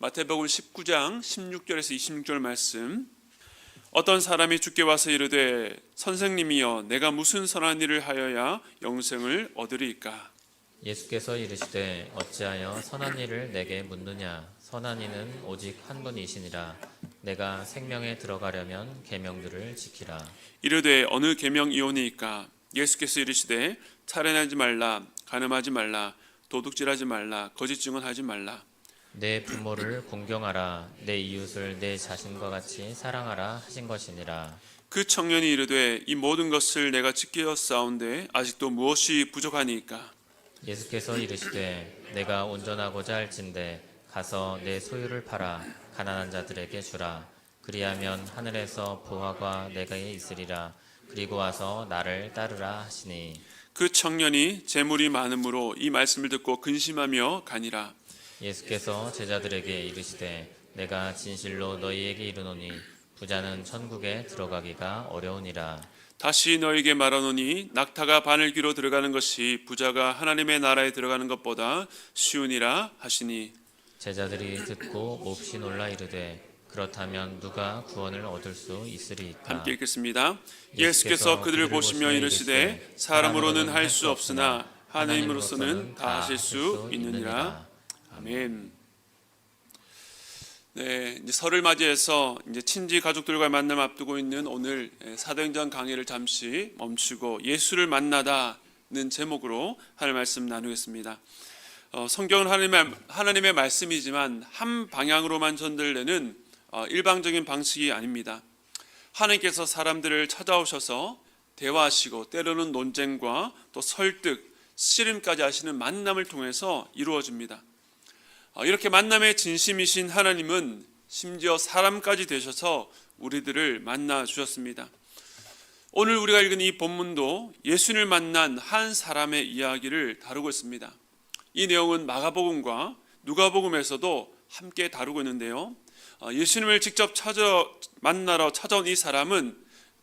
마태복음 19장 16절에서 26절 말씀. 어떤 사람이 주께 와서 이르되 선생님이여 내가 무슨 선한 일을 하여야 영생을 얻으리이까? 예수께서 이르시되 어찌하여 선한 일을 내게 묻느냐? 선한 이는 오직 한 분이시니라. 내가 생명에 들어가려면 계명들을 지키라. 이르되 어느 계명이오니이까? 예수께서 이르시되 살인하지 말라, 간음하지 말라, 도둑질하지 말라, 거짓 증언하지 말라. 내 부모를 공경하라. 내 이웃을 내 자신과 같이 사랑하라 하신 것이니라. 그 청년이 이르되 이 모든 것을 내가 지키었사온데 아직도 무엇이 부족하니이까? 예수께서 이르시되 내가 온전하고자 할진대 가서 내 소유를 팔아 가난한 자들에게 주라. 그리하면 하늘에서 보화가 내게 있으리라. 그리고 와서 나를 따르라 하시니. 그 청년이 재물이 많음으로 이 말씀을 듣고 근심하며 가니라. 예수께서 제자들에게 이르시되 내가 진실로 너희에게 이르노니 부자는 천국에 들어가기가 어려우니라. 다시 너에게 말하노니 낙타가 바늘귀로 들어가는 것이 부자가 하나님의 나라에 들어가는 것보다 쉬우니라 하시니. 제자들이 듣고 몹시 놀라 이르되 그렇다면 누가 구원을 얻을 수 있으리이까? 함께 읽겠습니다. 예수께서 그들을 보시며 이르시되 사람으로는 할 수 없으나 하나님으로서는 다 하실 수 있느니라. 아멘. 네, 이제 설을 맞이해서 이제 친지 가족들과 만남 앞두고 있는 오늘 사도행전 강의를 잠시 멈추고 예수를 만나다는 제목으로 하나님의 말씀 나누겠습니다. 성경은 하나님의 말씀이지만 한 방향으로만 전달되는 일방적인 방식이 아닙니다. 하나님께서 사람들을 찾아오셔서 대화하시고 때로는 논쟁과 또 설득, 씨름까지 하시는 만남을 통해서 이루어집니다. 이렇게 만남의 진심이신 하나님은 심지어 사람까지 되셔서 우리들을 만나 주셨습니다. 오늘 우리가 읽은 이 본문도 예수님을 만난 한 사람의 이야기를 다루고 있습니다. 이 내용은 마가복음과 누가복음에서도 함께 다루고 있는데요. 예수님을 직접 만나러 찾아온 이 사람은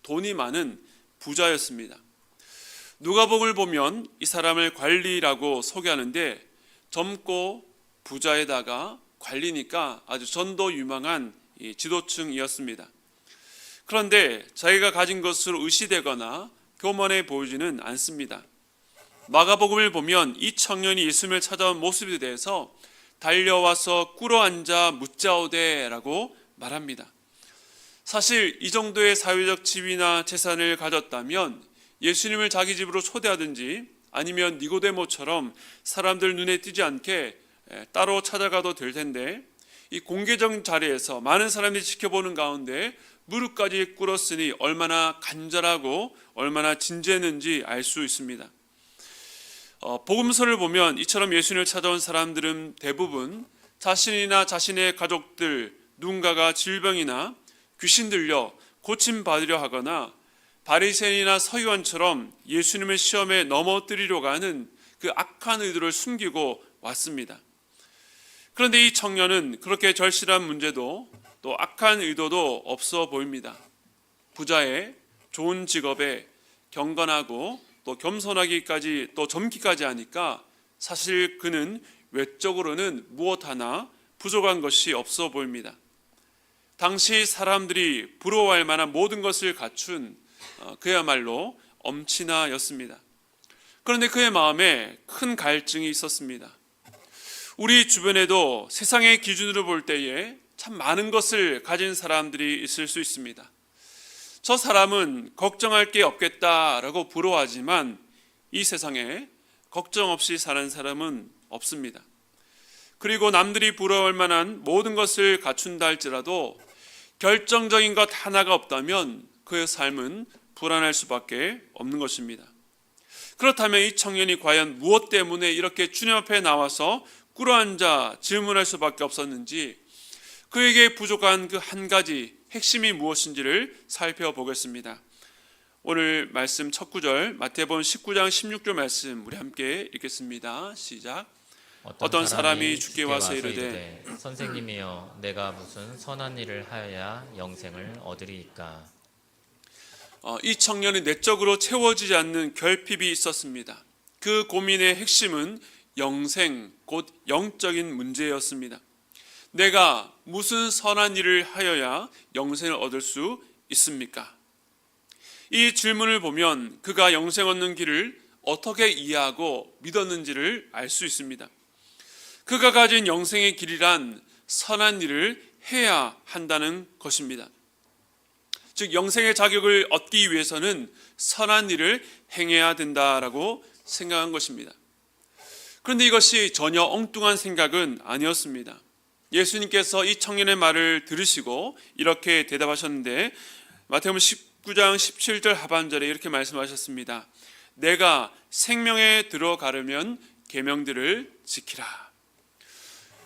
돈이 많은 부자였습니다. 누가복음을 보면 이 사람을 관리라고 소개하는데 젊고 부자에다가 관리니까 아주 전도 유망한 지도층이었습니다. 그런데 자기가 가진 것으로 의시되거나 교만해 보이지는 않습니다. 마가복음을 보면 이 청년이 예수님을 찾아온 모습에 대해서 달려와서 꿇어앉아 묻자오되라고 말합니다. 사실 이 정도의 사회적 지위나 재산을 가졌다면 예수님을 자기 집으로 초대하든지 아니면 니고데모처럼 사람들 눈에 띄지 않게 따로 찾아가도 될 텐데 이 공개적 자리에서 많은 사람들이 지켜보는 가운데 무릎까지 꿇었으니 얼마나 간절하고 얼마나 진지했는지 알 수 있습니다. 복음서를 보면 이처럼 예수님을 찾아온 사람들은 대부분 자신이나 자신의 가족들 누군가가 질병이나 귀신 들려 고침받으려 하거나 바리새인이나 서기관처럼 예수님의 시험에 넘어뜨리려고 하는 그 악한 의도를 숨기고 왔습니다. 그런데 이 청년은 그렇게 절실한 문제도 또 악한 의도도 없어 보입니다. 부자의 좋은 직업에 경건하고 또 겸손하기까지 또 젊기까지 하니까 사실 그는 외적으로는 무엇 하나 부족한 것이 없어 보입니다. 당시 사람들이 부러워할 만한 모든 것을 갖춘 그야말로 엄친아였습니다. 그런데 그의 마음에 큰 갈증이 있었습니다. 우리 주변에도 세상의 기준으로 볼 때에 참 많은 것을 가진 사람들이 있을 수 있습니다. 저 사람은 걱정할 게 없겠다라고 부러워하지만 이 세상에 걱정 없이 사는 사람은 없습니다. 그리고 남들이 부러워할 만한 모든 것을 갖춘다 할지라도 결정적인 것 하나가 없다면 그의 삶은 불안할 수밖에 없는 것입니다. 그렇다면 이 청년이 과연 무엇 때문에 이렇게 주님 앞에 나와서 꿇어앉아 질문할 수밖에 없었는지, 그에게 부족한 그 한 가지 핵심이 무엇인지를 살펴보겠습니다. 오늘 말씀 첫 구절 마태복음 19장 16절 말씀 우리 함께 읽겠습니다. 시작. 어떤 사람이 주께 와서 이르되 선생님이여 내가 무슨 선한 일을 하여야 영생을 얻으리이까? 이 청년은 내적으로 채워지지 않는 결핍이 있었습니다. 그 고민의 핵심은 영생, 곧 영적인 문제였습니다. 내가 무슨 선한 일을 하여야 영생을 얻을 수 있습니까? 이 질문을 보면 그가 영생 얻는 길을 어떻게 이해하고 믿었는지를 알 수 있습니다. 그가 가진 영생의 길이란 선한 일을 해야 한다는 것입니다. 즉 영생의 자격을 얻기 위해서는 선한 일을 행해야 된다라고 생각한 것입니다. 그런데 이것이 전혀 엉뚱한 생각은 아니었습니다. 예수님께서 이 청년의 말을 들으시고 이렇게 대답하셨는데 마태복음 19장 17절 하반절에 이렇게 말씀하셨습니다. 내가 생명에 들어가려면 계명들을 지키라.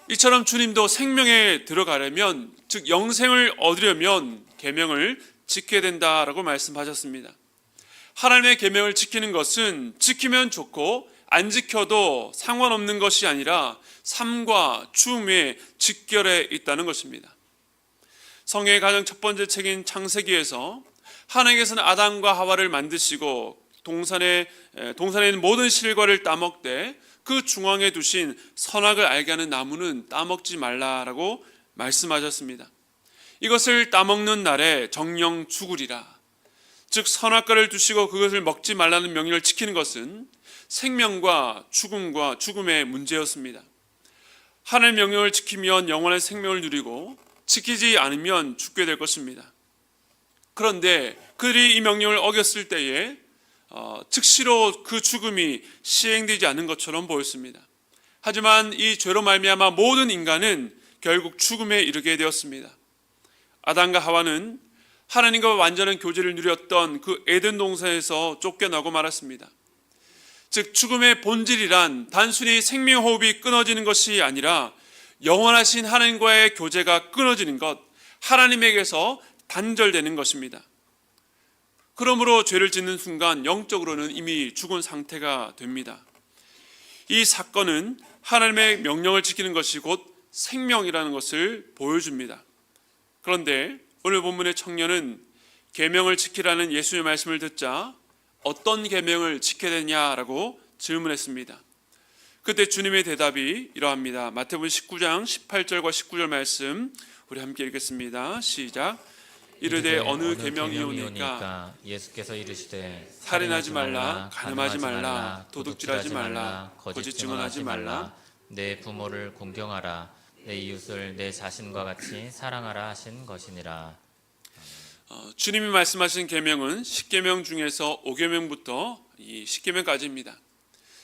이처럼 주님도 생명에 들어가려면 즉 영생을 얻으려면 계명을 지켜야 된다라고 말씀하셨습니다. 하나님의 계명을 지키는 것은 지키면 좋고 안 지켜도 상관없는 것이 아니라 삶과 죽음의 직결에 있다는 것입니다. 성경의 가장 첫 번째 책인 창세기에서 하나님께서는 아담과 하와를 만드시고 동산에 있는 모든 실과를 따먹되 그 중앙에 두신 선악을 알게 하는 나무는 따먹지 말라라고 말씀하셨습니다. 이것을 따먹는 날에 정령 죽으리라. 즉 선악과를 두시고 그것을 먹지 말라는 명령을 지키는 것은 생명과 죽음의 문제였습니다. 하나님의 명령을 지키면 영원한 생명을 누리고 지키지 않으면 죽게 될 것입니다. 그런데 그들이 이 명령을 어겼을 때에 즉시로 그 죽음이 시행되지 않는 것처럼 보였습니다. 하지만 이 죄로 말미암아 모든 인간은 결국 죽음에 이르게 되었습니다. 아담과 하와는 하나님과 완전한 교제를 누렸던 그 에덴 동산에서 쫓겨나고 말았습니다. 즉 죽음의 본질이란 단순히 생명호흡이 끊어지는 것이 아니라 영원하신 하나님과의 교제가 끊어지는 것, 하나님에게서 단절되는 것입니다. 그러므로 죄를 짓는 순간 영적으로는 이미 죽은 상태가 됩니다. 이 사건은 하나님의 명령을 지키는 것이 곧 생명이라는 것을 보여줍니다. 그런데 오늘 본문의 청년은 계명을 지키라는 예수의 말씀을 듣자 어떤 계명을 지켜야 되냐라고 질문했습니다. 그때 주님의 대답이 이러합니다. 마태복음 19장 18절과 19절 말씀 우리 함께 읽겠습니다. 시작. 이르되 어느 계명이오니까 예수께서 이르시되 살인하지 말라, 간음하지 말라, 도둑질하지 말라, 거짓 증언하지 말라, 내 부모를 공경하라, 내 이웃을 내 자신과 같이 사랑하라 하신 것이니라. 주님이 말씀하신 계명은 10계명 중에서 5계명부터 이 10계명까지입니다.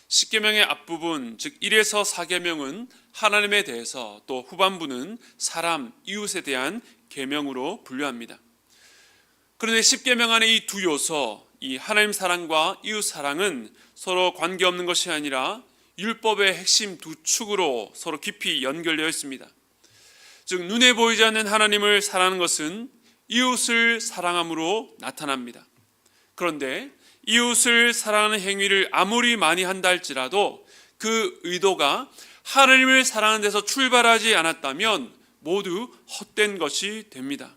10계명의 앞부분 즉 1에서 4계명은 하나님에 대해서, 또 후반부는 사람, 이웃에 대한 계명으로 분류합니다. 그런데 10계명 안에 이 두 요소, 이 하나님 사랑과 이웃 사랑은 서로 관계없는 것이 아니라 율법의 핵심 두 축으로 서로 깊이 연결되어 있습니다. 즉 눈에 보이지 않는 하나님을 사랑하는 것은 이웃을 사랑함으로 나타납니다. 그런데 이웃을 사랑하는 행위를 아무리 많이 한다 할지라도 그 의도가 하나님을 사랑하는 데서 출발하지 않았다면 모두 헛된 것이 됩니다.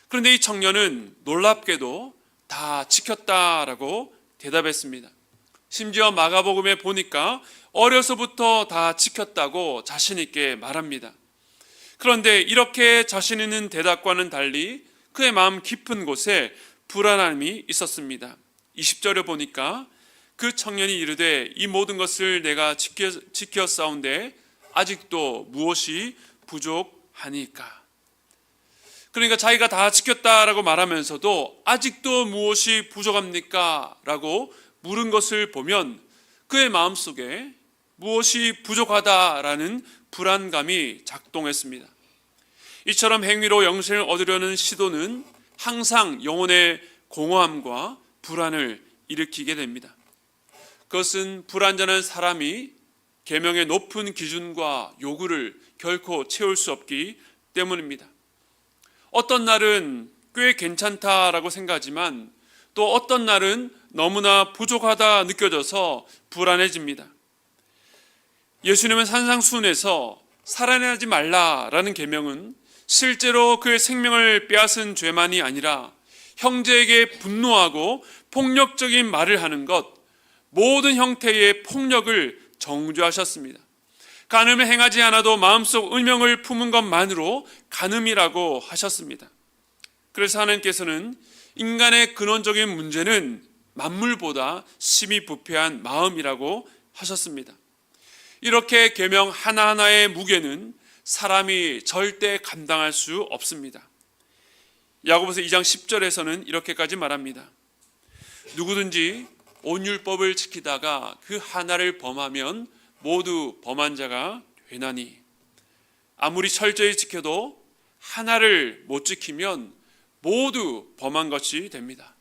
그런데 이 청년은 놀랍게도 다 지켰다라고 대답했습니다. 심지어 마가복음에 보니까 어려서부터 다 지켰다고 자신 있게 말합니다. 그런데 이렇게 자신 있는 대답과는 달리 그의 마음 깊은 곳에 불안함이 있었습니다. 20절에 보니까 그 청년이 이르되 이 모든 것을 내가 지켰사온데 아직도 무엇이 부족하니까. 그러니까 자기가 다 지켰다라고 말하면서도 아직도 무엇이 부족합니까? 라고 물은 것을 보면 그의 마음속에 무엇이 부족하다라는 불안감이 작동했습니다. 이처럼 행위로 영생을 얻으려는 시도는 항상 영혼의 공허함과 불안을 일으키게 됩니다. 그것은 불완전한 사람이 계명의 높은 기준과 요구를 결코 채울 수 없기 때문입니다. 어떤 날은 꽤 괜찮다라고 생각하지만 또 어떤 날은 너무나 부족하다 느껴져서 불안해집니다. 예수님은 산상수훈에서 살인하지 말라라는 계명은 실제로 그의 생명을 빼앗은 죄만이 아니라 형제에게 분노하고 폭력적인 말을 하는 것, 모든 형태의 폭력을 정죄하셨습니다. 간음을 행하지 않아도 마음속 음욕을 품은 것만으로 간음이라고 하셨습니다. 그래서 하나님께서는 인간의 근원적인 문제는 만물보다 심히 부패한 마음이라고 하셨습니다. 이렇게 계명 하나하나의 무게는 사람이 절대 감당할 수 없습니다. 야고보서 2장 10절에서는 이렇게까지 말합니다. 누구든지 온 율법을 지키다가 그 하나를 범하면 모두 범한 자가 되나니, 아무리 철저히 지켜도 하나를 못 지키면 모두 범한 것이 됩니다.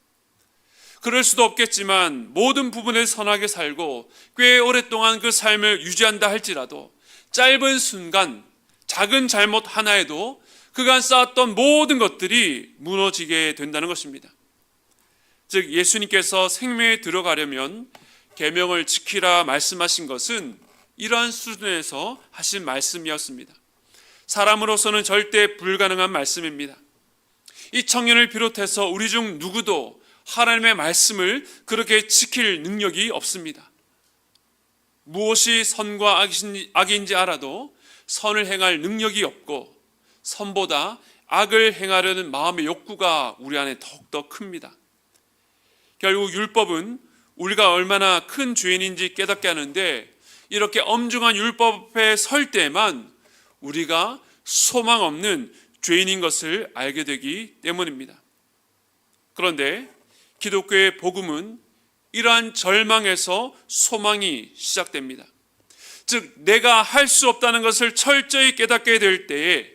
그럴 수도 없겠지만 모든 부분에 선하게 살고 꽤 오랫동안 그 삶을 유지한다 할지라도 짧은 순간 작은 잘못 하나에도 그간 쌓았던 모든 것들이 무너지게 된다는 것입니다. 즉 예수님께서 생명에 들어가려면 계명을 지키라 말씀하신 것은 이러한 수준에서 하신 말씀이었습니다. 사람으로서는 절대 불가능한 말씀입니다. 이 청년을 비롯해서 우리 중 누구도 하나님의 말씀을 그렇게 지킬 능력이 없습니다. 무엇이 선과 악인지 알아도 선을 행할 능력이 없고 선보다 악을 행하려는 마음의 욕구가 우리 안에 더욱더 큽니다. 결국 율법은 우리가 얼마나 큰 죄인인지 깨닫게 하는데, 이렇게 엄중한 율법에 설 때만 우리가 소망 없는 죄인인 것을 알게 되기 때문입니다. 그런데 기독교의 복음은 이러한 절망에서 소망이 시작됩니다. 즉 내가 할 수 없다는 것을 철저히 깨닫게 될 때에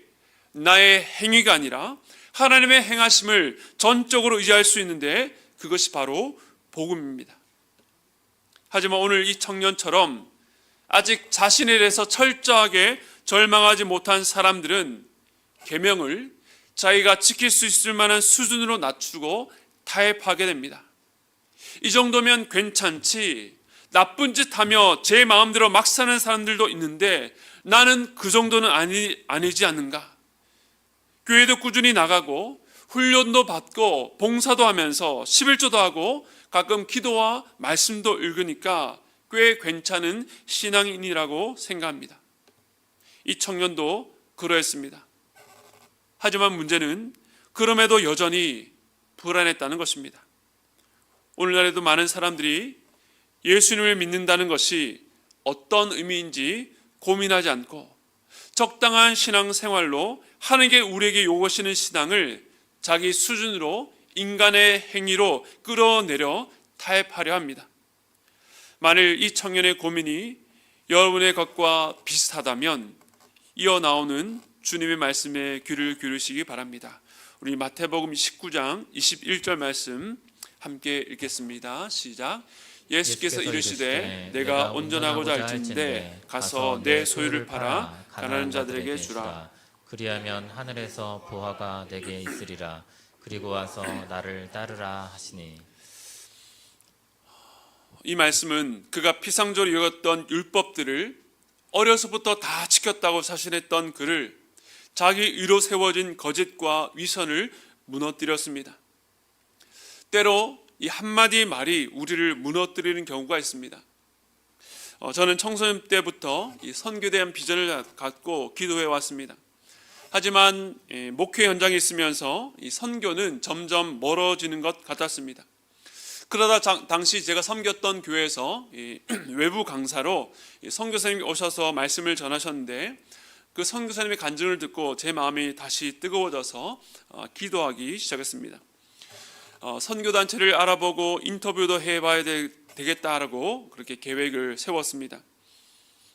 나의 행위가 아니라 하나님의 행하심을 전적으로 의지할 수 있는데, 그것이 바로 복음입니다. 하지만 오늘 이 청년처럼 아직 자신에 대해서 철저하게 절망하지 못한 사람들은 계명을 자기가 지킬 수 있을 만한 수준으로 낮추고 타협하게 됩니다. 이 정도면 괜찮지, 나쁜 짓 하며 제 마음대로 막 사는 사람들도 있는데 나는 그 정도는 아니지 않는가. 교회도 꾸준히 나가고 훈련도 받고 봉사도 하면서 11조도 하고 가끔 기도와 말씀도 읽으니까 꽤 괜찮은 신앙인이라고 생각합니다. 이 청년도 그러했습니다. 하지만 문제는 그럼에도 여전히 불안했다는 것입니다. 오늘날에도 많은 사람들이 예수님을 믿는다는 것이 어떤 의미인지 고민하지 않고 적당한 신앙생활로 하나님께 우리에게 요구하시는 신앙을 자기 수준으로 인간의 행위로 끌어내려 타협하려 합니다. 만일 이 청년의 고민이 여러분의 것과 비슷하다면 이어 나오는 주님의 말씀에 귀를 기울이시기 바랍니다. 우리 마태복음 19장 21절 말씀 함께 읽겠습니다. 시작. 예수께서 이르시되 내가 온전하고자 할진대 가서 내 소유를 팔아 가난한 자들에게 주라. 그리하면 하늘에서 보화가 내게 있으리라. 그리고 와서 나를 따르라 하시니. 이 말씀은 그가 피상적으로 여겼던 율법들을 어려서부터 다 지켰다고 자신했던 그를 자기 의로 세워진 거짓과 위선을 무너뜨렸습니다. 때로 이 한마디 말이 우리를 무너뜨리는 경우가 있습니다. 저는 청소년 때부터 이 선교에 대한 비전을 갖고 기도해 왔습니다. 하지만 목회 현장에 있으면서 이 선교는 점점 멀어지는 것 같았습니다. 그러다 당시 제가 섬겼던 교회에서 외부 강사로 선교사님이 오셔서 말씀을 전하셨는데, 그 선교사님의 간증을 듣고 제 마음이 다시 뜨거워져서 기도하기 시작했습니다. 선교단체를 알아보고 인터뷰도 해봐야 되겠다라고 그렇게 계획을 세웠습니다.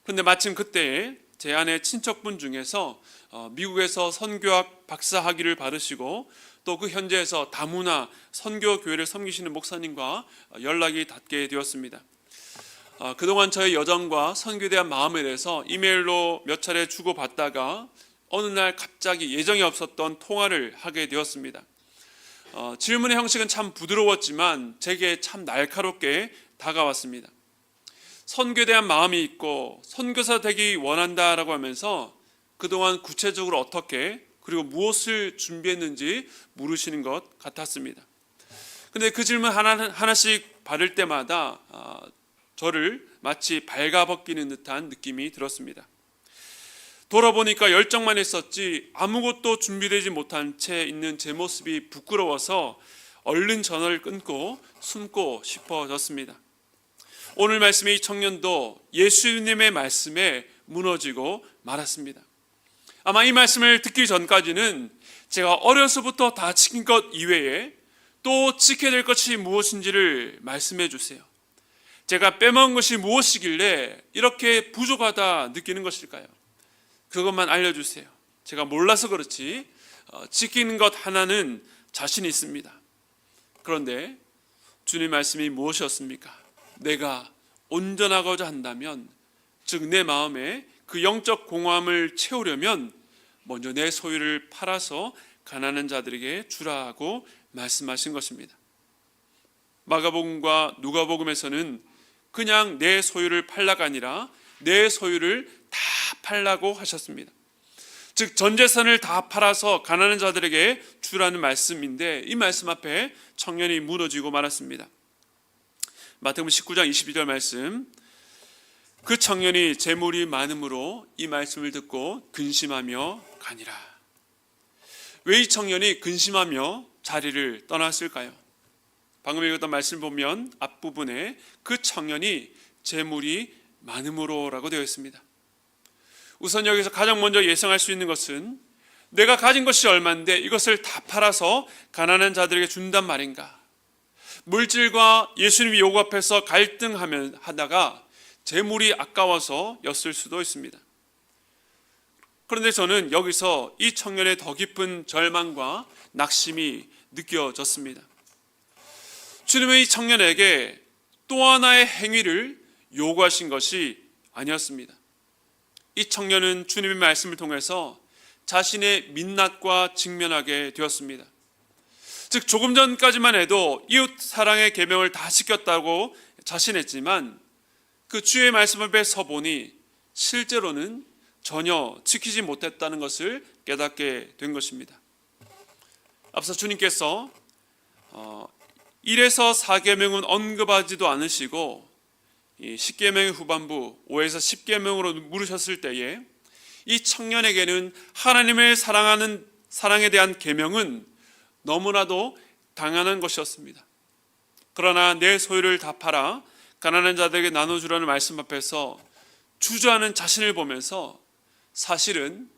그런데 마침 그때 제 아내 친척분 중에서 미국에서 선교학 박사 학위를 받으시고 또 그 현지에서 다문화 선교교회를 섬기시는 목사님과 연락이 닿게 되었습니다. 그동안 저의 여정과 선교에 대한 마음에 대해서 이메일로 몇 차례 주고받다가 어느 날 갑자기 예정이 없었던 통화를 하게 되었습니다. 질문의 형식은 참 부드러웠지만 제게 참 날카롭게 다가왔습니다. 선교에 대한 마음이 있고 선교사 되기 원한다라고 하면서 그동안 구체적으로 어떻게 그리고 무엇을 준비했는지 물으시는 것 같았습니다. 근데 그 질문 하나씩 받을 때마다 저를 마치 발가벗기는 듯한 느낌이 들었습니다. 돌아보니까 열정만 있었지 아무것도 준비되지 못한 채 있는 제 모습이 부끄러워서 얼른 전화를 끊고 숨고 싶어졌습니다. 오늘 말씀의 이 청년도 예수님의 말씀에 무너지고 말았습니다. 아마 이 말씀을 듣기 전까지는 제가 어려서부터 다 지킨 것 이외에 또 지켜야 될 것이 무엇인지를 말씀해 주세요. 제가 빼먹은 것이 무엇이길래 이렇게 부족하다 느끼는 것일까요? 그것만 알려주세요. 제가 몰라서 그렇지 지키는 것 하나는 자신이 있습니다. 그런데 주님 말씀이 무엇이었습니까? 내가 온전하고자 한다면, 즉 내 마음에 그 영적 공허함을 채우려면 먼저 내 소유를 팔아서 가난한 자들에게 주라고 말씀하신 것입니다. 마가복음과 누가복음에서는 그냥 내 소유를 팔라가 아니라 내 소유를 다 팔라고 하셨습니다. 즉 전 재산을 다 팔아서 가난한 자들에게 주라는 말씀인데, 이 말씀 앞에 청년이 무너지고 말았습니다. 마태복음 19장 22절 말씀, 그 청년이 재물이 많음으로 이 말씀을 듣고 근심하며 가니라. 왜 이 청년이 근심하며 자리를 떠났을까요? 방금 읽었던 말씀 보면 앞부분에 그 청년이 재물이 많음으로라고 되어 있습니다. 우선 여기서 가장 먼저 예상할 수 있는 것은 내가 가진 것이 얼마인데 이것을 다 팔아서 가난한 자들에게 준단 말인가? 물질과 예수님이 요구 앞에서 갈등하다가 재물이 아까워서 였을 수도 있습니다. 그런데 저는 여기서 이 청년의 더 깊은 절망과 낙심이 느껴졌습니다. 주님은 이 청년에게 또 하나의 행위를 요구하신 것이 아니었습니다. 이 청년은 주님의 말씀을 통해서 자신의 민낯과 직면하게 되었습니다. 즉 조금 전까지만 해도 이웃 사랑의 계명을 다 지켰다고 자신했지만 그 주의 말씀 앞에 서보니 실제로는 전혀 지키지 못했다는 것을 깨닫게 된 것입니다. 앞서 주님께서 1에서 4계명은 언급하지도 않으시고 10계명의 후반부 5에서 10계명으로 물으셨을 때에 이 청년에게는 하나님을 사랑하는 사랑에 대한 계명은 너무나도 당연한 것이었습니다. 그러나 내 소유를 다 팔아 가난한 자들에게 나눠주라는 말씀 앞에서 주저하는 자신을 보면서 사실은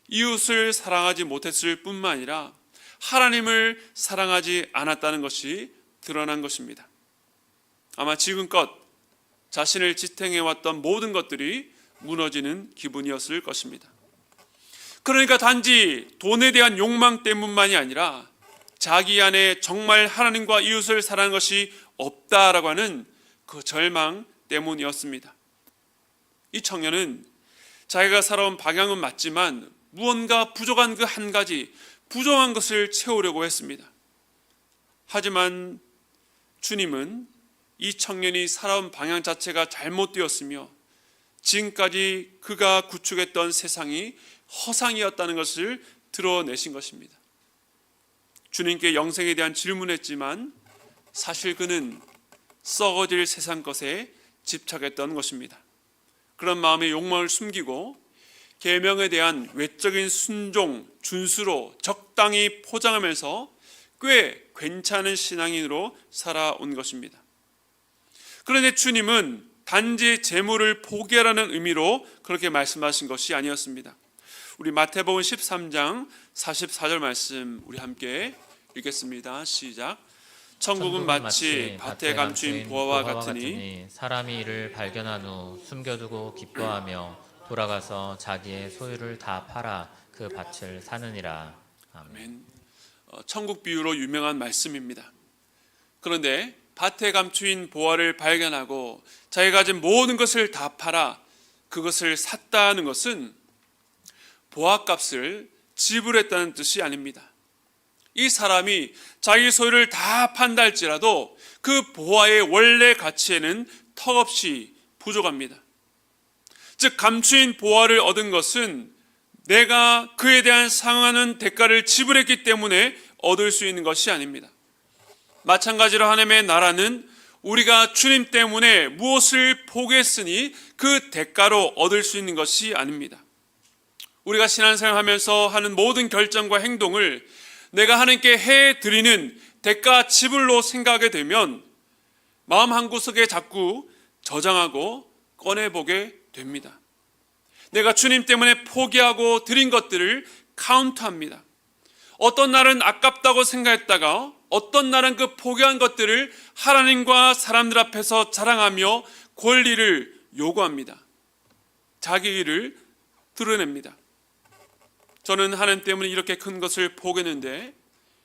이웃을 사랑하지 못했을 뿐만 아니라 하나님을 사랑하지 않았다는 것이 드러난 것입니다. 아마 지금껏 자신을 지탱해왔던 모든 것들이 무너지는 기분이었을 것입니다. 그러니까 단지 돈에 대한 욕망 때문만이 아니라 자기 안에 정말 하나님과 이웃을 사랑하는 것이 없다라고 하는 그 절망 때문이었습니다. 이 청년은 자기가 살아온 방향은 맞지만 무언가 부족한 그 한 가지, 부족한 것을 채우려고 했습니다. 하지만 주님은 이 청년이 살아온 방향 자체가 잘못되었으며 지금까지 그가 구축했던 세상이 허상이었다는 것을 드러내신 것입니다. 주님께 영생에 대한 질문했지만 사실 그는 썩어질 세상 것에 집착했던 것입니다. 그런 마음의 욕망을 숨기고 계명에 대한 외적인 순종, 준수로 적당히 포장하면서 꽤 괜찮은 신앙인으로 살아온 것입니다. 그런데 주님은 단지 재물을 포기하라는 의미로 그렇게 말씀하신 것이 아니었습니다. 우리 마태복음 13장 44절 말씀 우리 함께 읽겠습니다. 시작. 천국은 마치 밭에 감추인 보화와 같으니 사람이 이를 발견한 후 숨겨두고 기뻐하며 돌아가서 자기의 소유를 다 팔아 그 밭을 사느니라. 아멘. 천국 비유로 유명한 말씀입니다. 그런데 밭에 감추인 보화를 발견하고 자기가 가진 모든 것을 다 팔아 그것을 샀다는 것은 보화값을 지불했다는 뜻이 아닙니다. 이 사람이 자기 소유를 다 판다 할지라도 그 보화의 원래 가치에는 턱없이 부족합니다. 즉 감추인 보화를 얻은 것은 내가 그에 대한 상하는 대가를 지불했기 때문에 얻을 수 있는 것이 아닙니다. 마찬가지로 하나님의 나라는 우리가 주님 때문에 무엇을 포기했으니 그 대가로 얻을 수 있는 것이 아닙니다. 우리가 신앙생활하면서 하는 모든 결정과 행동을 내가 하나님께 해드리는 대가 지불로 생각하게 되면 마음 한구석에 자꾸 저장하고 꺼내보게 됩니다. 내가 주님 때문에 포기하고 드린 것들을 카운트합니다. 어떤 날은 아깝다고 생각했다가 어떤 날은 그 포기한 것들을 하나님과 사람들 앞에서 자랑하며 권리를 요구합니다. 자기 일을 드러냅니다. 저는 하나님 때문에 이렇게 큰 것을 포기했는데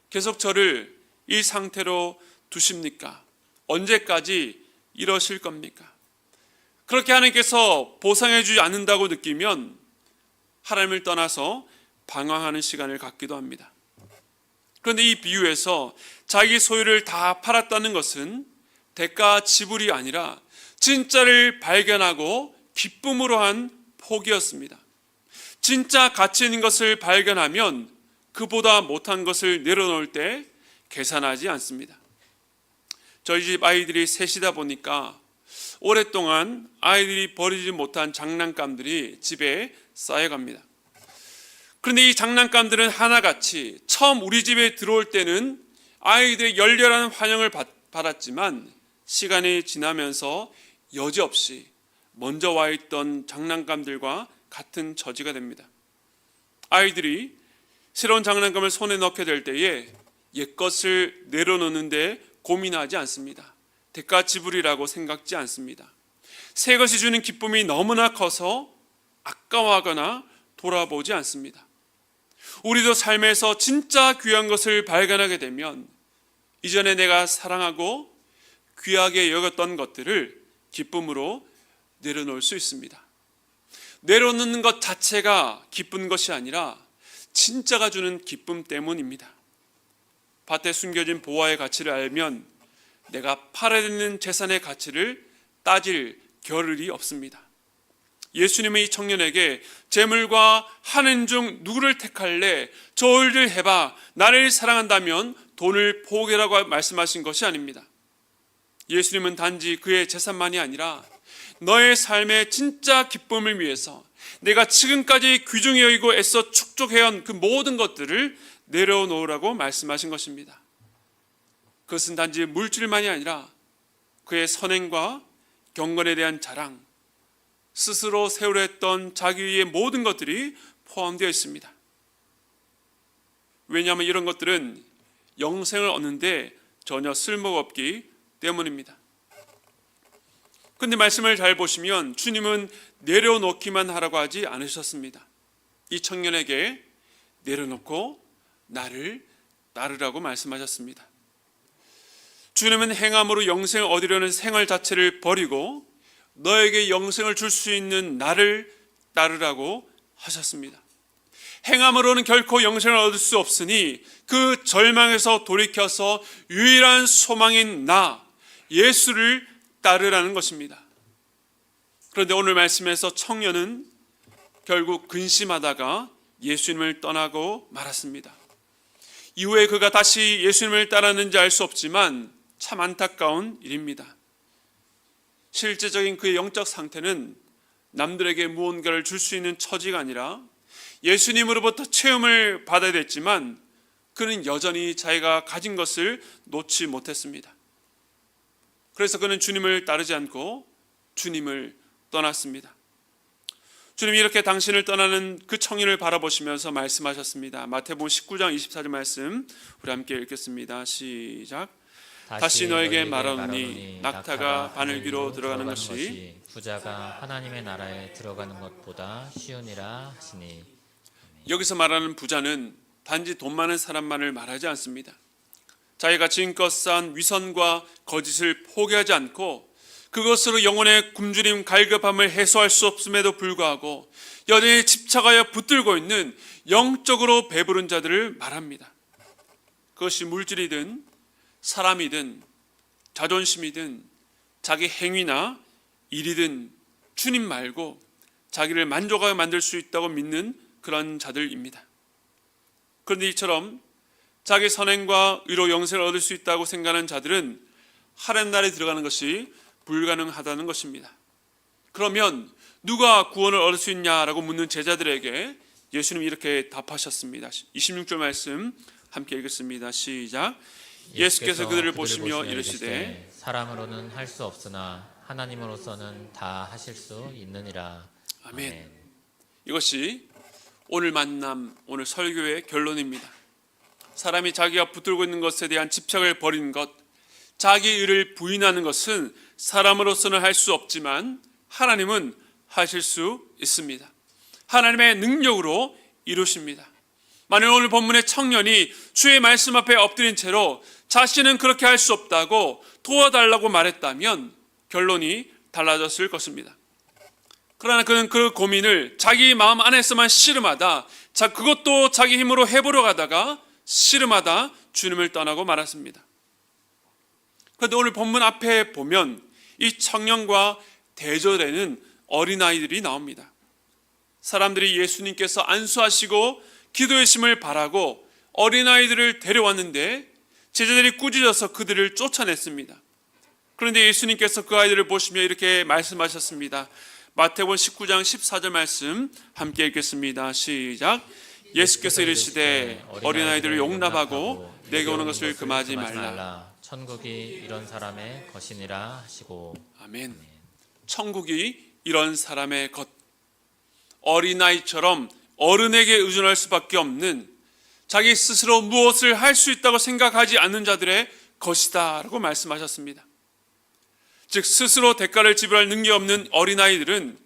계속 저를 이 상태로 두십니까? 언제까지 이러실 겁니까? 그렇게 하나님께서 보상해 주지 않는다고 느끼면 하나님을 떠나서 방황하는 시간을 갖기도 합니다. 그런데 이 비유에서 자기 소유를 다 팔았다는 것은 대가 지불이 아니라 진짜를 발견하고 기쁨으로 한 포기였습니다. 진짜 가치 있는 것을 발견하면 그보다 못한 것을 내려놓을 때 계산하지 않습니다. 저희 집 아이들이 셋이다 보니까 오랫동안 아이들이 버리지 못한 장난감들이 집에 쌓여갑니다. 그런데 이 장난감들은 하나같이 처음 우리 집에 들어올 때는 아이들의 열렬한 환영을 받았지만 시간이 지나면서 여지없이 먼저 와 있던 장난감들과 같은 처지가 됩니다. 아이들이 새로운 장난감을 손에 넣게 될 때에 옛것을 내려놓는데 고민하지 않습니다. 대가 지불이라고 생각지 않습니다. 새 것이 주는 기쁨이 너무나 커서 아까워하거나 돌아보지 않습니다. 우리도 삶에서 진짜 귀한 것을 발견하게 되면 이전에 내가 사랑하고 귀하게 여겼던 것들을 기쁨으로 내려놓을 수 있습니다. 내려놓는 것 자체가 기쁜 것이 아니라 진짜가 주는 기쁨 때문입니다. 밭에 숨겨진 보화의 가치를 알면 내가 팔아야 되는 재산의 가치를 따질 겨를이 없습니다. 예수님은 이 청년에게 재물과 하는 중 누구를 택할래? 저울들 해봐. 나를 사랑한다면 돈을 포기하라고 말씀하신 것이 아닙니다. 예수님은 단지 그의 재산만이 아니라 너의 삶의 진짜 기쁨을 위해서 내가 지금까지 귀중히 여기고 애써 축적해온 그 모든 것들을 내려놓으라고 말씀하신 것입니다. 그것은 단지 물질만이 아니라 그의 선행과 경건에 대한 자랑, 스스로 세우려 했던 자기 위의 모든 것들이 포함되어 있습니다. 왜냐하면 이런 것들은 영생을 얻는데 전혀 쓸모가 없기 때문입니다. 그런데 말씀을 잘 보시면 주님은 내려놓기만 하라고 하지 않으셨습니다. 이 청년에게 내려놓고 나를 따르라고 말씀하셨습니다. 주님은 행함으로 영생을 얻으려는 생활 자체를 버리고 너에게 영생을 줄 수 있는 나를 따르라고 하셨습니다. 행함으로는 결코 영생을 얻을 수 없으니 그 절망에서 돌이켜서 유일한 소망인 나, 예수를 따르라는 것입니다. 그런데 오늘 말씀에서 청년은 결국 근심하다가 예수님을 떠나고 말았습니다. 이후에 그가 다시 예수님을 따랐는지 알 수 없지만 참 안타까운 일입니다. 실제적인 그의 영적 상태는 남들에게 무언가를 줄 수 있는 처지가 아니라 예수님으로부터 체험을 받아야 됐지만 그는 여전히 자기가 가진 것을 놓지 못했습니다. 그래서 그는 주님을 따르지 않고 주님을 떠났습니다. 주님이 이렇게 당신을 떠나는 그 청년을 바라보시면서 말씀하셨습니다. 마태복음 19장 24절 말씀 우리 함께 읽겠습니다. 시작. 다시 너에게 말하노니 낙타가 바늘귀로 들어가는 것이 부자가 하나님의 나라에 들어가는 것보다 쉬우니라 하시니. 여기서 말하는 부자는 단지 돈 많은 사람만을 말하지 않습니다. 자기가 지금껏 쌓은 위선과 거짓을 포기하지 않고 그것으로 영혼의 굶주림 갈급함을 해소할 수 없음에도 불구하고 여전히 집착하여 붙들고 있는 영적으로 배부른 자들을 말합니다. 그것이 물질이든 사람이든 자존심이든 자기 행위나 일이든 주님 말고 자기를 만족하게 만들 수 있다고 믿는 그런 자들입니다. 그런데 이처럼 자기 선행과 의로 영생을 얻을 수 있다고 생각하는 자들은 하나님 나라에 들어가는 것이 불가능하다는 것입니다. 그러면 누가 구원을 얻을 수 있냐라고 묻는 제자들에게 예수님이 이렇게 답하셨습니다. 26절 말씀 함께 읽겠습니다. 시작. 예수께서 그들을 보시며 이르시되 사람으로는 할 수 없으나 하나님으로서는 다 하실 수 있느니라. 아멘. 이것이 오늘 만남, 오늘 설교의 결론입니다. 사람이 자기가 붙들고 있는 것에 대한 집착을 버리는 것, 자기 의를 부인하는 것은 사람으로서는 할 수 없지만 하나님은 하실 수 있습니다. 하나님의 능력으로 이루십니다. 만일 오늘 본문의 청년이 주의 말씀 앞에 엎드린 채로 자신은 그렇게 할 수 없다고 도와달라고 말했다면 결론이 달라졌을 것입니다. 그러나 그는 그 고민을 자기 마음 안에서만 씨름하다, 그것도 자기 힘으로 해보려 가다가 씨름하다 주님을 떠나고 말았습니다. 그런데 오늘 본문 앞에 보면 이 청년과 대조되는 어린아이들이 나옵니다. 사람들이 예수님께서 안수하시고 기도의 심을 바라고 어린아이들을 데려왔는데 제자들이 꾸짖어서 그들을 쫓아냈습니다. 그런데 예수님께서 그 아이들을 보시며 이렇게 말씀하셨습니다. 마태복음 19장 14절 말씀 함께 읽겠습니다. 시작. 예수께서 이르시되 어린아이들을 용납하고 내게 오는 것을 금하지 말라. 천국이 이런 사람의 것이니라 하시고. 아멘. 천국이 이런 사람의 것. 어린아이처럼 어른에게 의존할 수밖에 없는, 자기 스스로 무엇을 할 수 있다고 생각하지 않는 자들의 것이다 라고 말씀하셨습니다. 즉 스스로 대가를 지불할 능력이 없는 어린아이들은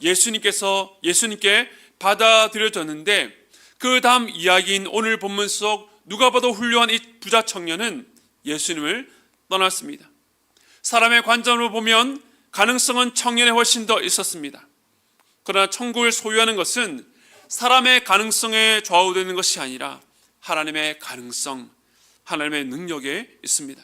예수님께 받아들여졌는데, 그 다음 이야기인 오늘 본문 속 누가 봐도 훌륭한 이 부자 청년은 예수님을 떠났습니다. 사람의 관점으로 보면 가능성은 청년에 훨씬 더 있었습니다. 그러나 천국을 소유하는 것은 사람의 가능성에 좌우되는 것이 아니라 하나님의 가능성, 하나님의 능력에 있습니다.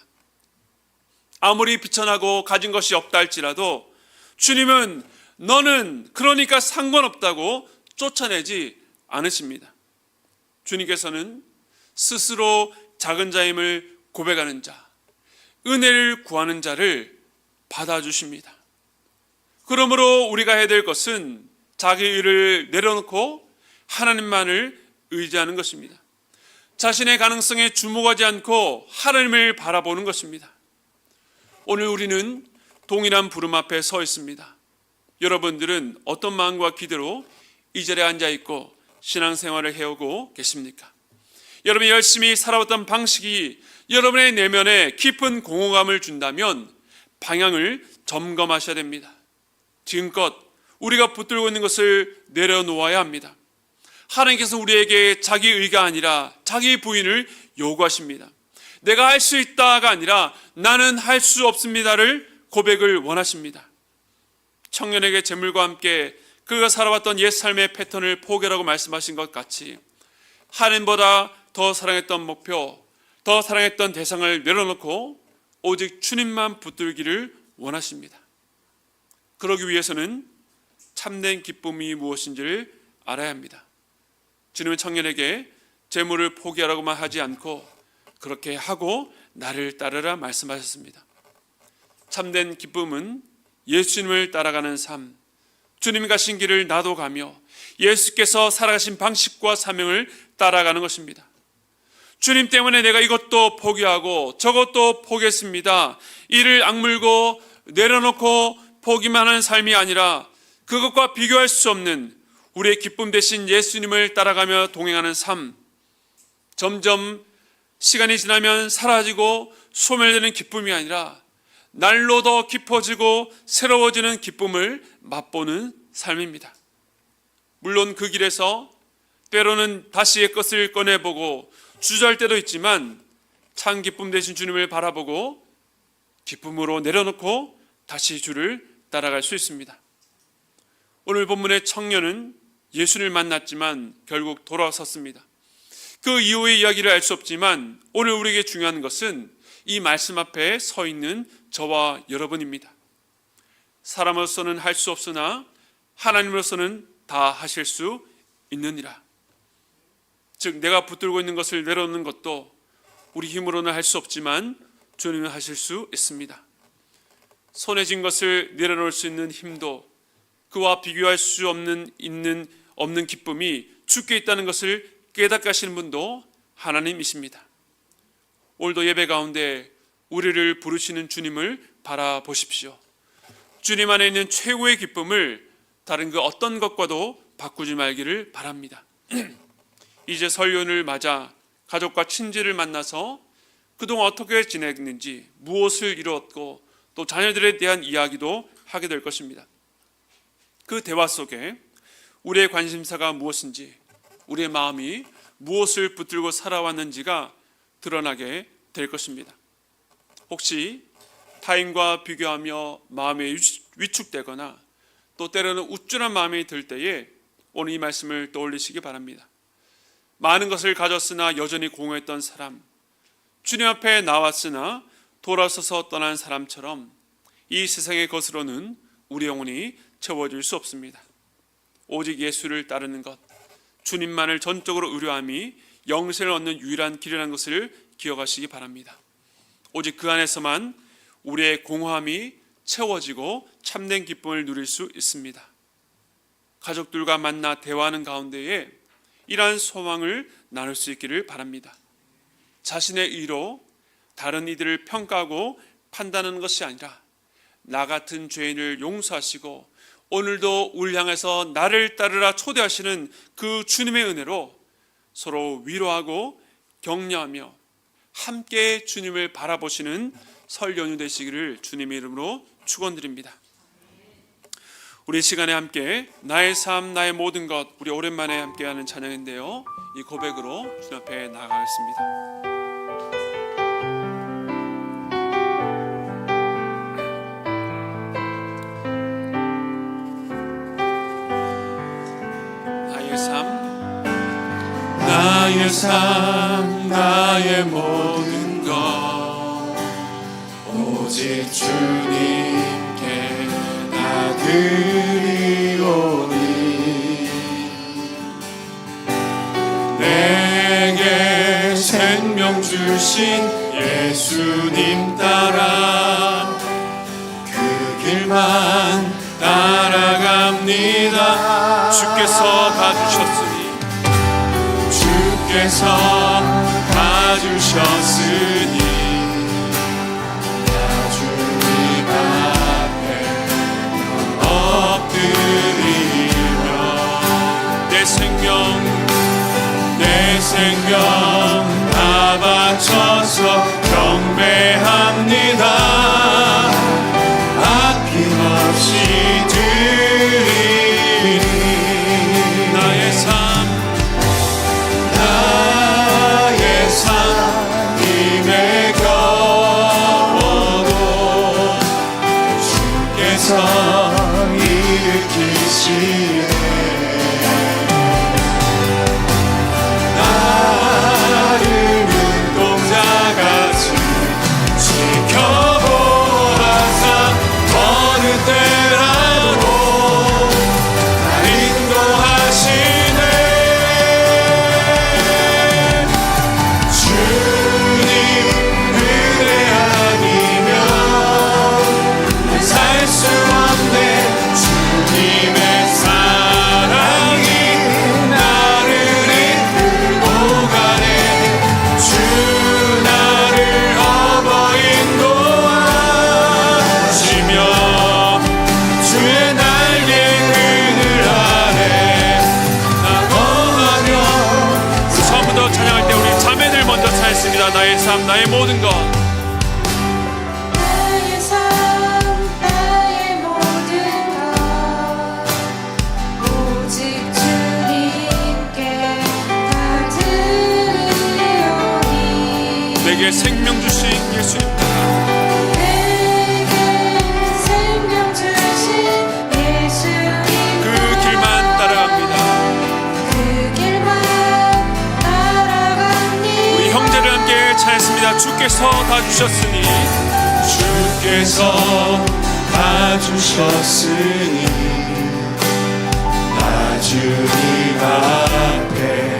아무리 비천하고 가진 것이 없다 할지라도 주님은 너는 그러니까 상관없다고 쫓아내지 않으십니다. 주님께서는 스스로 작은 자임을 고백하는 자, 은혜를 구하는 자를 받아주십니다. 그러므로 우리가 해야 될 것은 자기 의를 내려놓고 하나님만을 의지하는 것입니다. 자신의 가능성에 주목하지 않고 하나님을 바라보는 것입니다. 오늘 우리는 동일한 부름 앞에 서 있습니다. 여러분들은 어떤 마음과 기대로 이 자리에 앉아 있고 신앙생활을 해오고 계십니까? 여러분이 열심히 살아왔던 방식이 여러분의 내면에 깊은 공허감을 준다면 방향을 점검하셔야 됩니다. 지금껏 우리가 붙들고 있는 것을 내려놓아야 합니다. 하나님께서 우리에게 자기 의가 아니라 자기 부인을 요구하십니다. 내가 할 수 있다가 아니라 나는 할 수 없습니다를 고백을 원하십니다. 청년에게 재물과 함께 그가 살아왔던 옛 삶의 패턴을 포기하라고 말씀하신 것 같이 하나님보다 더 사랑했던 목표, 더 사랑했던 대상을 내려놓고 오직 주님만 붙들기를 원하십니다. 그러기 위해서는 참된 기쁨이 무엇인지를 알아야 합니다. 주님은 청년에게 재물을 포기하라고만 하지 않고 그렇게 하고 나를 따르라 말씀하셨습니다. 참된 기쁨은 예수님을 따라가는 삶, 주님 가신 길을 나도 가며 예수께서 살아가신 방식과 사명을 따라가는 것입니다. 주님 때문에 내가 이것도 포기하고 저것도 포기했습니다. 이를 악물고 내려놓고 포기만 하는 삶이 아니라 그것과 비교할 수 없는 우리의 기쁨 대신 예수님을 따라가며 동행하는 삶, 점점 시간이 지나면 사라지고 소멸되는 기쁨이 아니라 날로 더 깊어지고 새로워지는 기쁨을 맛보는 삶입니다. 물론 그 길에서 때로는 다시 옛 것을 꺼내보고 주저할 때도 있지만 참 기쁨 대신 주님을 바라보고 기쁨으로 내려놓고 다시 주를 따라갈 수 있습니다. 오늘 본문의 청년은 예수를 만났지만 결국 돌아섰습니다. 그 이후의 이야기를 알 수 없지만 오늘 우리에게 중요한 것은 이 말씀 앞에 서 있는 저와 여러분입니다. 사람으로서는 할 수 없으나 하나님으로서는 다 하실 수 있느니라. 즉 내가 붙들고 있는 것을 내려놓는 것도 우리 힘으로는 할 수 없지만 주님은 하실 수 있습니다. 손에 쥔 것을 내려놓을 수 있는 힘도 그와 비교할 수 없는 있는 없는 기쁨이 주께 있다는 것을 깨닫게 하시는 분도 하나님이십니다. 오늘도 예배 가운데 우리를 부르시는 주님을 바라보십시오. 주님 안에 있는 최고의 기쁨을 다른 그 어떤 것과도 바꾸지 말기를 바랍니다. 이제 설 연을 맞아 가족과 친지를 만나서 그동안 어떻게 지냈는지, 무엇을 이루었고 또 자녀들에 대한 이야기도 하게 될 것입니다. 그 대화 속에 우리의 관심사가 무엇인지, 우리의 마음이 무엇을 붙들고 살아왔는지가 드러나게 될 것입니다. 혹시 타인과 비교하며 마음이 위축되거나 또 때로는 우쭐한 마음이 들 때에 오늘 이 말씀을 떠올리시기 바랍니다. 많은 것을 가졌으나 여전히 공허했던 사람, 주님 앞에 나왔으나 돌아서서 떠난 사람처럼 이 세상의 것으로는 우리 영혼이 채워질 수 없습니다. 오직 예수를 따르는 것, 주님만을 전적으로 의뢰함이 영생을 얻는 유일한 길이라는 것을 기억하시기 바랍니다. 오직 그 안에서만 우리의 공허함이 채워지고 참된 기쁨을 누릴 수 있습니다. 가족들과 만나 대화하는 가운데에 이러한 소망을 나눌 수 있기를 바랍니다. 자신의 의로 다른 이들을 평가하고 판단하는 것이 아니라 나 같은 죄인을 용서하시고 오늘도 우리를 향해서 나를 따르라 초대하시는 그 주님의 은혜로 서로 위로하고 격려하며 함께 주님을 바라보시는 설 연휴 되시기를 주님의 이름으로 축원드립니다. 우리 시간에 함께 나의 삶 나의 모든 것, 우리 오랜만에 함께하는 찬양인데요, 이 고백으로 주님 앞에 나아가겠습니다. 나의 삶 나의 모든 것 오직 주님께 나 드리오니 내게 생명 주신 예수님 따라 그 길만 따라갑니다. 주께서 다 주셨으니 주께서 다 주셨으니 나 주님 앞에 엎드리며 내 생명 다 바쳐서 경배합니다. 아낌없이 드리니 나의 삶 삶임에 겨워도 주께서 일으키시네. 나를 눈동자같이 지켜보아사 어느 때라도 날 인도하시네. 나의 삶 나의 모든 것 나의 삶 나의 모든 것 오직 주님께 다 드리오니 내게 생명 주신 예수님 내게 생명 주신 예수님 그 길만 따라갑니다. 그 길만 따라갑니다. 우리 형제를 함께 찬양했습니다. 주께서 다 주셨으니 주께서 다 주셨으니 나 주님 앞에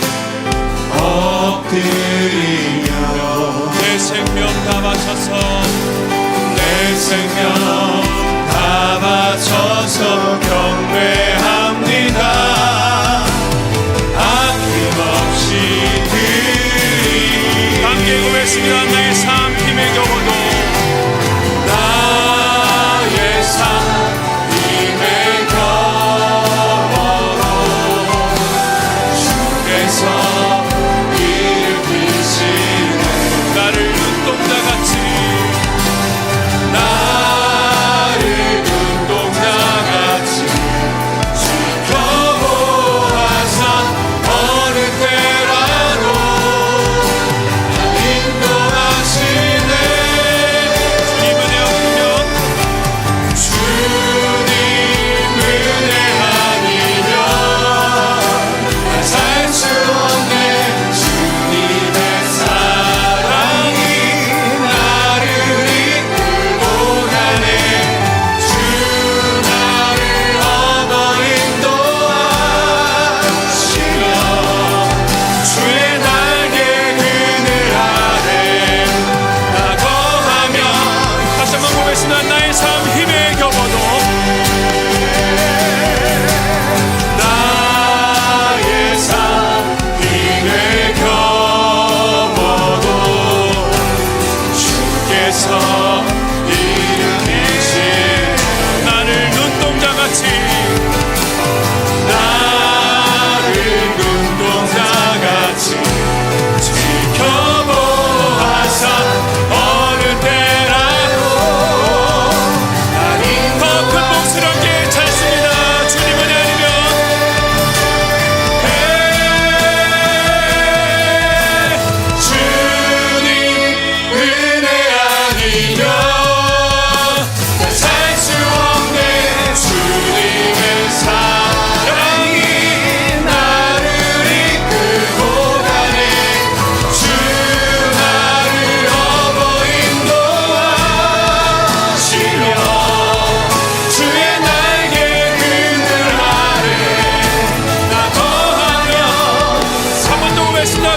엎드리며 내 생명 다 바쳐서 내 생명 다 바쳐서 경배합니다.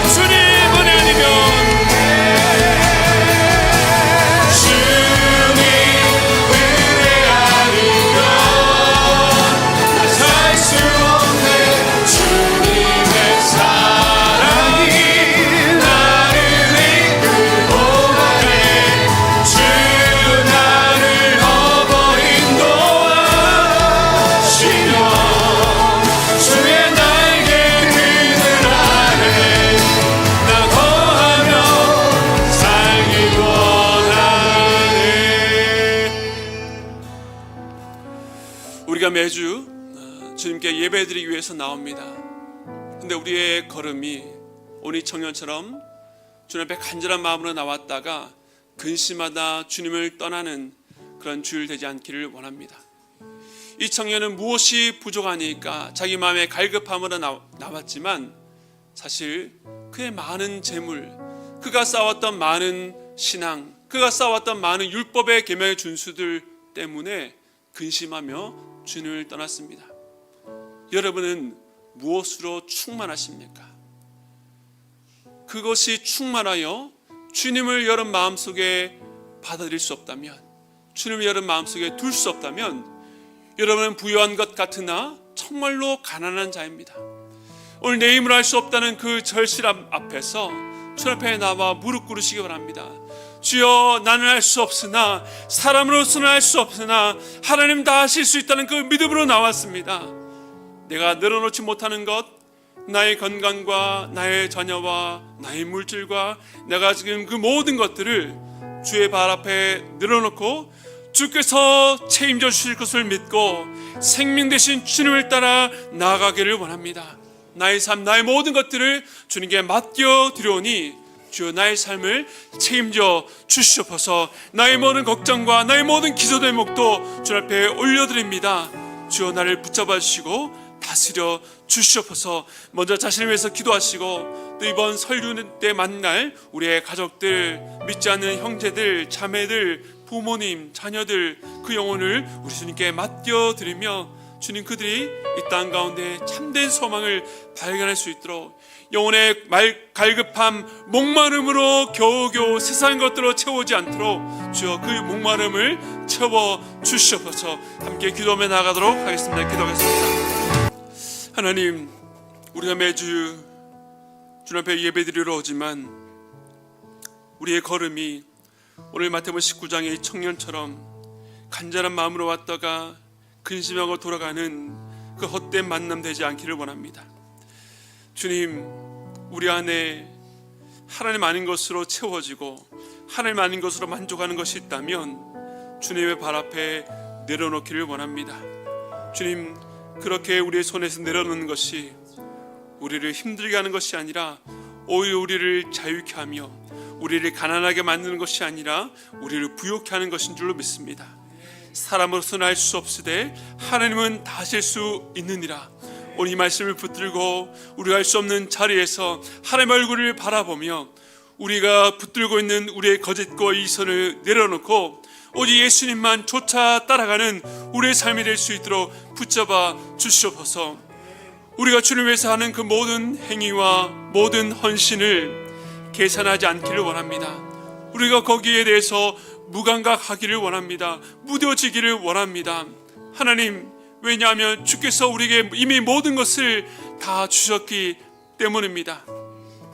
주님 은혜 아니면 주님 은혜 아니면 살 수 없네. 주님의 사랑이 나를 이끌고 가네. 주 나를 어버린 도와주시며 주의 날개 그늘 아래 나 거하며 살기 원하네. 우리가 매주 주님께 예배드리기 위해서 나옵니다. 근데 우리의 걸음이 오늘 이 청년처럼 주님 앞에 간절한 마음으로 나왔다가 근심하다 주님을 떠나는 그런 주일 되지 않기를 원합니다. 이 청년은 무엇이 부족하니까 자기 마음의 갈급함으로 나왔지만 사실 그의 많은 재물, 그가 쌓았던 많은 신앙, 그가 쌓았던 많은 율법의 계명의 준수들 때문에 근심하며 주님을 떠났습니다. 여러분은 무엇으로 충만하십니까? 그것이 충만하여 주님을 여러분 마음속에 받아들일 수 없다면, 주님을 여러분 마음속에 둘 수 없다면 여러분은 부유한 것 같으나 정말로 가난한 자입니다. 오늘 내 힘으로 할 수 없다는 그 절실 앞에서 주님 앞에 나와 무릎 꿇으시기 바랍니다. 주여, 나는 할 수 없으나, 사람으로서는 할 수 없으나 하나님 다 하실 수 있다는 그 믿음으로 나왔습니다. 내가 늘어놓지 못하는 것, 나의 건강과 나의 자녀와 나의 물질과 내가 지금 그 모든 것들을 주의 발 앞에 늘어놓고 주께서 책임져 주실 것을 믿고 생명 되신 주님을 따라 나아가기를 원합니다. 나의 삶, 나의 모든 것들을 주님께 맡겨 드려오니 주여, 나의 삶을 책임져 주시옵소서. 나의 모든 걱정과 나의 모든 기도 대목도 주 앞에 올려드립니다. 주여, 나를 붙잡아 주시고 다스려 주시옵소서. 먼저 자신을 위해서 기도하시고 또 이번 설교 때 만날 우리의 가족들, 믿지 않는 형제들, 자매들, 부모님, 자녀들, 그 영혼을 우리 주님께 맡겨드리며 주님, 그들이 이 땅 가운데 참된 소망을 발견할 수 있도록 영혼의 갈급함, 목마름으로 겨우겨우 세상 것들로 채우지 않도록 주여 그 목마름을 채워 주시옵소서. 함께 기도하며 나가도록 하겠습니다. 기도하겠습니다. 하나님, 우리가 매주 주님 앞에 예배드리러 오지만 우리의 걸음이 오늘 마태복음 19장의 청년처럼 간절한 마음으로 왔다가 근심하고 돌아가는 그 헛된 만남 되지 않기를 원합니다. 주님, 우리 안에 하나님 아닌 것으로 채워지고 하나님 아닌 것으로 만족하는 것이 있다면 주님의 발 앞에 내려놓기를 원합니다. 주님, 그렇게 우리의 손에서 내려놓는 것이 우리를 힘들게 하는 것이 아니라 오히려 우리를 자유케 하며 우리를 가난하게 만드는 것이 아니라 우리를 부유케 하는 것인 줄로 믿습니다. 사람으로서는 할 수 없으되 하나님은 다 하실 수 있느니라. 오늘 이 말씀을 붙들고 우리가 할 수 없는 자리에서 하나님의 얼굴을 바라보며 우리가 붙들고 있는 우리의 거짓과 이선을 내려놓고 오직 예수님만 쫓아 따라가는 우리의 삶이 될 수 있도록 붙잡아 주시옵소서. 우리가 주님을 위해서 하는 그 모든 행위와 모든 헌신을 계산하지 않기를 원합니다. 우리가 거기에 대해서 무감각하기를 원합니다. 무뎌지기를 원합니다. 하나님, 왜냐하면 주께서 우리에게 이미 모든 것을 다 주셨기 때문입니다.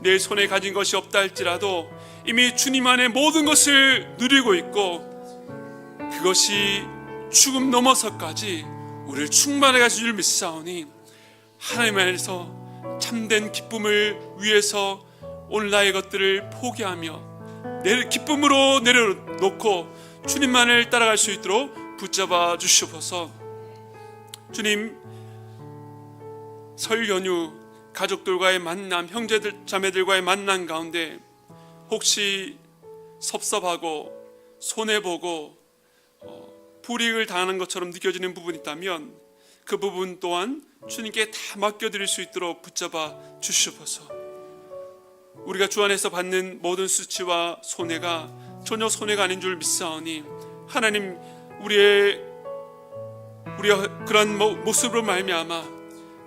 내 손에 가진 것이 없다 할지라도 이미 주님 안에 모든 것을 누리고 있고 그것이 죽음 넘어서까지 우리를 충만하게 하실 줄 믿사오니 하나님 안에서 참된 기쁨을 위해서 오늘 나의 것들을 포기하며 내 기쁨으로 내려놓고 주님만을 따라갈 수 있도록 붙잡아 주시옵소서. 주님, 설 연휴 가족들과의 만남, 형제들 자매들과의 만남 가운데 혹시 섭섭하고 손해보고 불이익을 당하는 것처럼 느껴지는 부분이 있다면 그 부분 또한 주님께 다 맡겨드릴 수 있도록 붙잡아 주시옵소서. 우리가 주 안에서 받는 모든 수치와 손해가 전혀 손해가 아닌 줄 믿사오니 하나님, 우리의 그런 모습으로 말미암아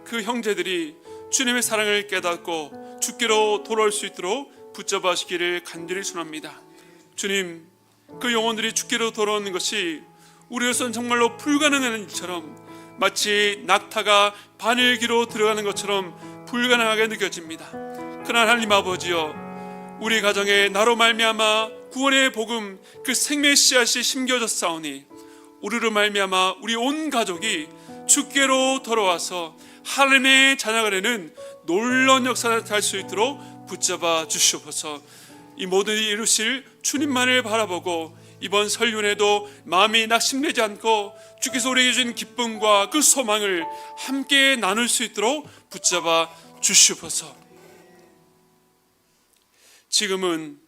그 형제들이 주님의 사랑을 깨닫고 주께로 돌아올 수 있도록 붙잡아 하시기를 간절히 소원합니다. 주님, 그 영혼들이 주께로 돌아오는 것이 우리로서는 정말로 불가능한 일처럼, 마치 낙타가 바늘기로 들어가는 것처럼 불가능하게 느껴집니다. 그러나 하나님 아버지여, 우리 가정에 나로 말미암아 구원의 복음, 그 생명의 씨앗이 심겨졌사오니 우리로 말미암아 우리 온 가족이 주께로 돌아와서 하나님의 자녀가 되는 놀라운 역사를 할 수 있도록 붙잡아 주시옵소서. 이 모든 일을 이루실 주님만을 바라보고 이번 설륜에도 마음이 낙심되지 않고 주께서 우리에게 주신 기쁨과 그 소망을 함께 나눌 수 있도록 붙잡아 주시옵소서. 지금은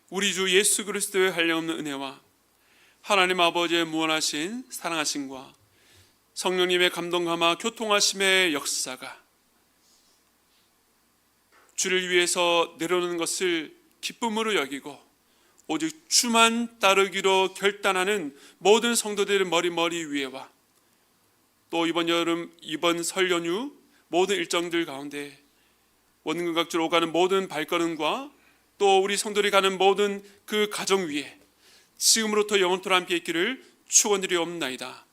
우리 주 예수 그리스도의 한량없는 은혜와 하나님 아버지의 무한하신 사랑하심과 성령님의 감동감화 교통하심의 역사가 주를 위해서 내려오는 것을 기쁨으로 여기고 오직 주만 따르기로 결단하는 모든 성도들의 머리 위에와 또 이번 여름, 이번 설 연휴 모든 일정들 가운데 원근각지로 오가는 모든 발걸음과 또 우리 성도들이 가는 모든 그 가정 위에 지금으로부터 영원토록 함께 있기를 축원드리옵나이다.